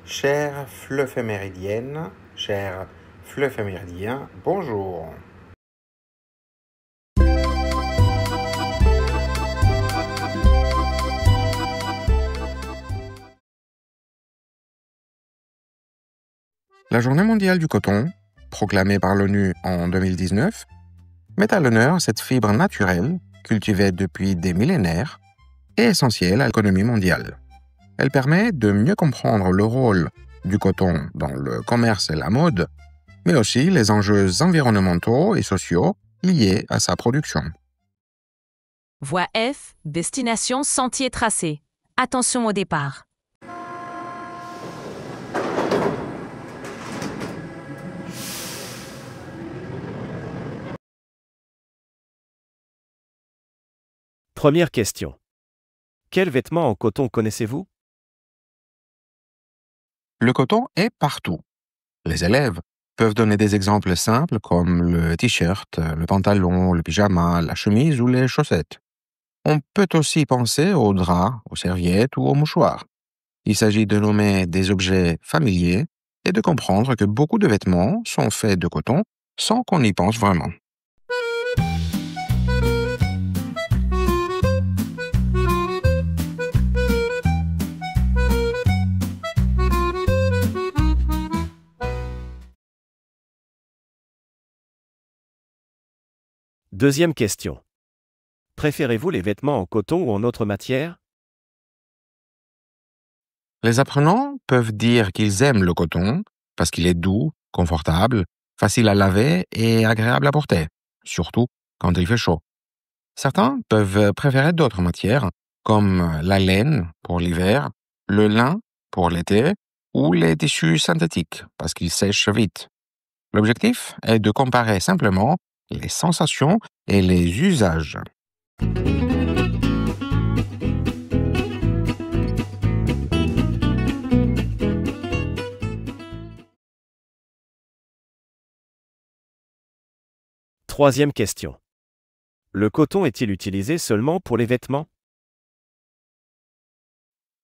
Chère fleuve méridienne, cher fleuve méridien, bonjour. La Journée mondiale du coton, proclamée par l'ONU en 2019, met à l'honneur cette fibre naturelle, cultivée depuis des millénaires, et essentielle à l'économie mondiale. Elle permet de mieux comprendre le rôle du coton dans le commerce et la mode, mais aussi les enjeux environnementaux et sociaux liés à sa production. Voie F, destination sentier tracé. Attention au départ. Première question. Quels vêtements en coton connaissez-vous? Le coton est partout. Les élèves peuvent donner des exemples simples comme le t-shirt, le pantalon, le pyjama, la chemise ou les chaussettes. On peut aussi penser aux draps, aux serviettes ou aux mouchoirs. Il s'agit de nommer des objets familiers et de comprendre que beaucoup de vêtements sont faits de coton sans qu'on y pense vraiment. Deuxième question. Préférez-vous les vêtements en coton ou en autre matière? Les apprenants peuvent dire qu'ils aiment le coton parce qu'il est doux, confortable, facile à laver et agréable à porter, surtout quand il fait chaud. Certains peuvent préférer d'autres matières comme la laine pour l'hiver, le lin pour l'été ou les tissus synthétiques parce qu'ils sèchent vite. L'objectif est de comparer simplement les sensations et les usages. Troisième question. Le coton est-il utilisé seulement pour les vêtements?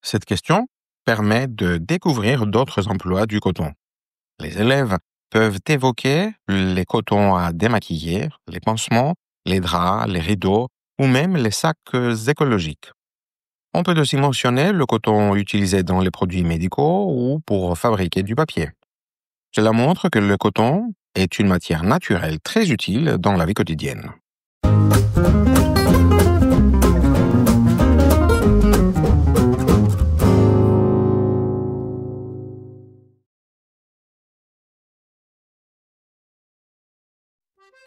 Cette question permet de découvrir d'autres emplois du coton. Les élèves peuvent évoquer les cotons à démaquiller, les pansements, les draps, les rideaux ou même les sacs écologiques. On peut aussi mentionner le coton utilisé dans les produits médicaux ou pour fabriquer du papier. Cela montre que le coton est une matière naturelle très utile dans la vie quotidienne.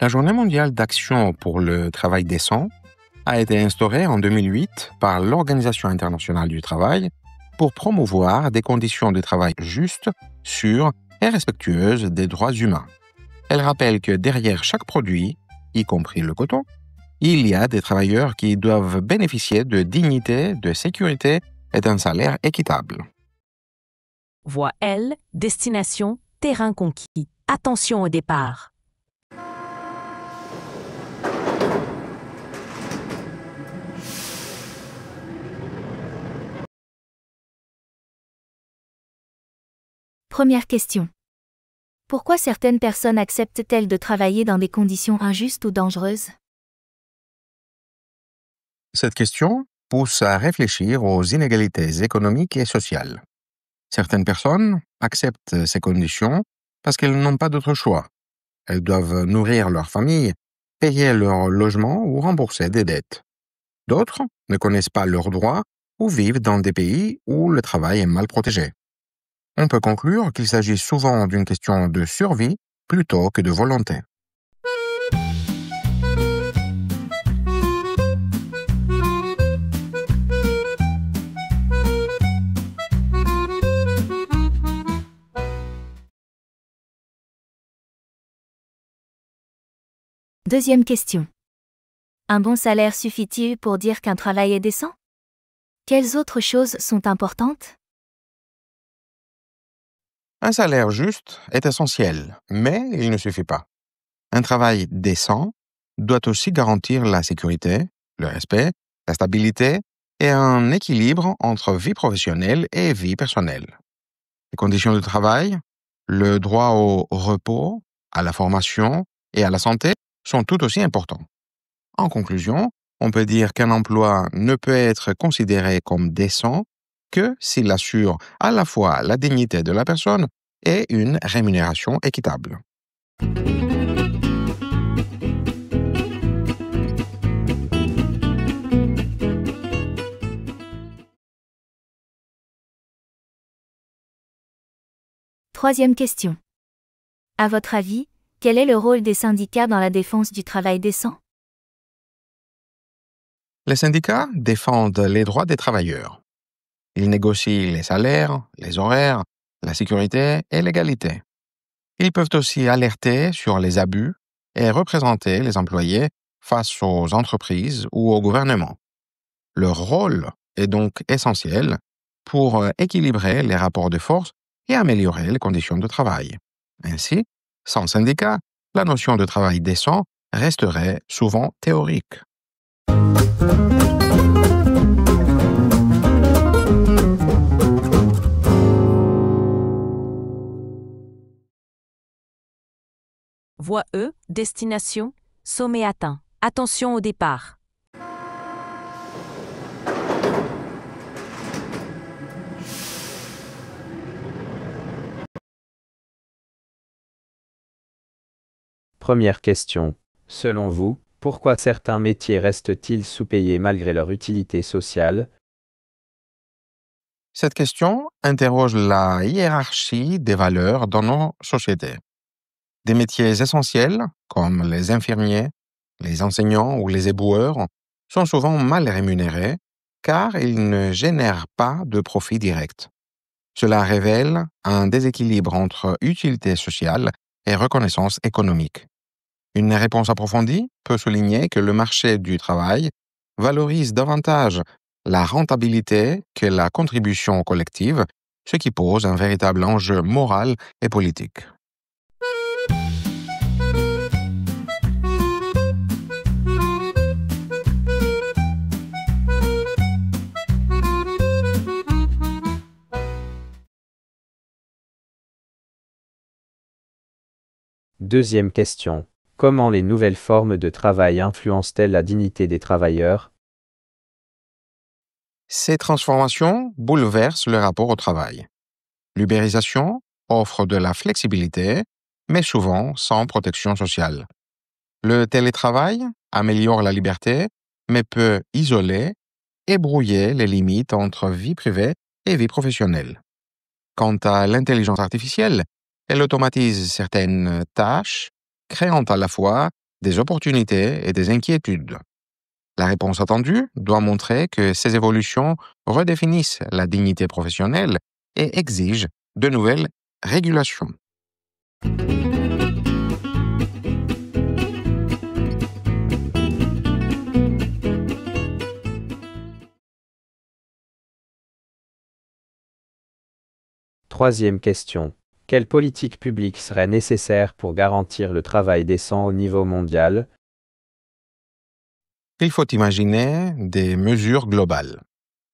La Journée mondiale d'action pour le travail décent a été instaurée en 2008 par l'Organisation internationale du travail pour promouvoir des conditions de travail justes, sûres et respectueuses des droits humains. Elle rappelle que derrière chaque produit, y compris le coton, il y a des travailleurs qui doivent bénéficier de dignité, de sécurité et d'un salaire équitable. Voie L, destination terrain conquis. Attention au départ. Première question. Pourquoi certaines personnes acceptent-elles de travailler dans des conditions injustes ou dangereuses? Cette question pousse à réfléchir aux inégalités économiques et sociales. Certaines personnes acceptent ces conditions parce qu'elles n'ont pas d'autre choix. Elles doivent nourrir leur famille, payer leur logement ou rembourser des dettes. D'autres ne connaissent pas leurs droits ou vivent dans des pays où le travail est mal protégé. On peut conclure qu'il s'agit souvent d'une question de survie plutôt que de volonté. Deuxième question. Un bon salaire suffit-il pour dire qu'un travail est décent? Quelles autres choses sont importantes? Un salaire juste est essentiel, mais il ne suffit pas. Un travail décent doit aussi garantir la sécurité, le respect, la stabilité et un équilibre entre vie professionnelle et vie personnelle. Les conditions de travail, le droit au repos, à la formation et à la santé sont tout aussi importants. En conclusion, on peut dire qu'un emploi ne peut être considéré comme décent que s'il assure à la fois la dignité de la personne et une rémunération équitable. Troisième question. À votre avis, quel est le rôle des syndicats dans la défense du travail décent? Les syndicats défendent les droits des travailleurs. Ils négocient les salaires, les horaires, la sécurité et l'égalité. Ils peuvent aussi alerter sur les abus et représenter les employés face aux entreprises ou au gouvernement. Leur rôle est donc essentiel pour équilibrer les rapports de force et améliorer les conditions de travail. Ainsi, sans syndicats, la notion de travail décent resterait souvent théorique. Voie E, destination, sommet atteint. Attention au départ. Première question. Selon vous, pourquoi certains métiers restent-ils sous-payés malgré leur utilité sociale? Cette question interroge la hiérarchie des valeurs dans nos sociétés. Des métiers essentiels, comme les infirmiers, les enseignants ou les éboueurs, sont souvent mal rémunérés car ils ne génèrent pas de profit direct. Cela révèle un déséquilibre entre utilité sociale et reconnaissance économique. Une réponse approfondie peut souligner que le marché du travail valorise davantage la rentabilité que la contribution collective, ce qui pose un véritable enjeu moral et politique. Deuxième question. Comment les nouvelles formes de travail influencent-elles la dignité des travailleurs? Ces transformations bouleversent le rapport au travail. L'ubérisation offre de la flexibilité, mais souvent sans protection sociale. Le télétravail améliore la liberté, mais peut isoler et brouiller les limites entre vie privée et vie professionnelle. Quant à l'intelligence artificielle, elle automatise certaines tâches, créant à la fois des opportunités et des inquiétudes. La réponse attendue doit montrer que ces évolutions redéfinissent la dignité professionnelle et exigent de nouvelles régulations. Troisième question. Quelle politique publique serait nécessaire pour garantir le travail décent au niveau mondial? Il faut imaginer des mesures globales.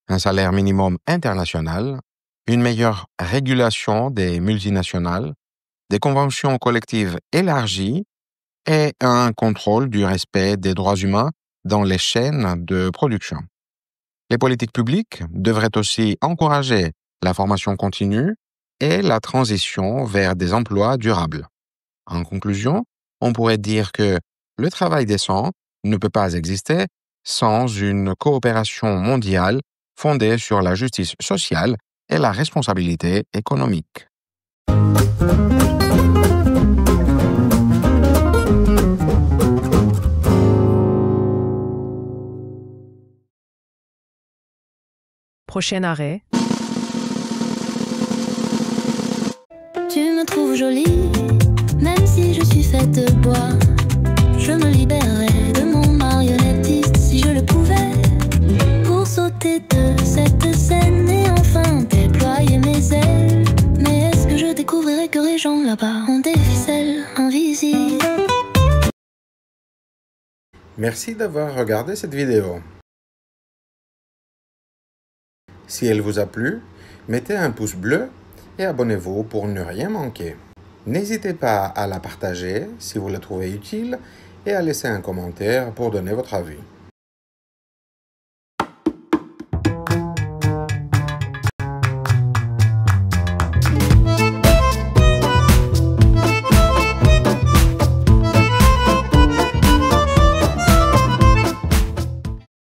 Un salaire minimum international, une meilleure régulation des multinationales, des conventions collectives élargies et un contrôle du respect des droits humains dans les chaînes de production. Les politiques publiques devraient aussi encourager la formation continue et la transition vers des emplois durables. En conclusion, on pourrait dire que le travail décent ne peut pas exister sans une coopération mondiale fondée sur la justice sociale et la responsabilité économique. Prochain arrêt. Tu me trouves jolie, même si je suis faite de bois. Je me libérerais de mon marionnettiste si je le pouvais. Pour sauter de cette scène et enfin déployer mes ailes. Mais est-ce que je découvrirais que les gens là-bas ont des ficelles invisibles? Merci d'avoir regardé cette vidéo. Si elle vous a plu, mettez un pouce bleu et abonnez-vous pour ne rien manquer. N'hésitez pas à la partager si vous la trouvez utile et à laisser un commentaire pour donner votre avis.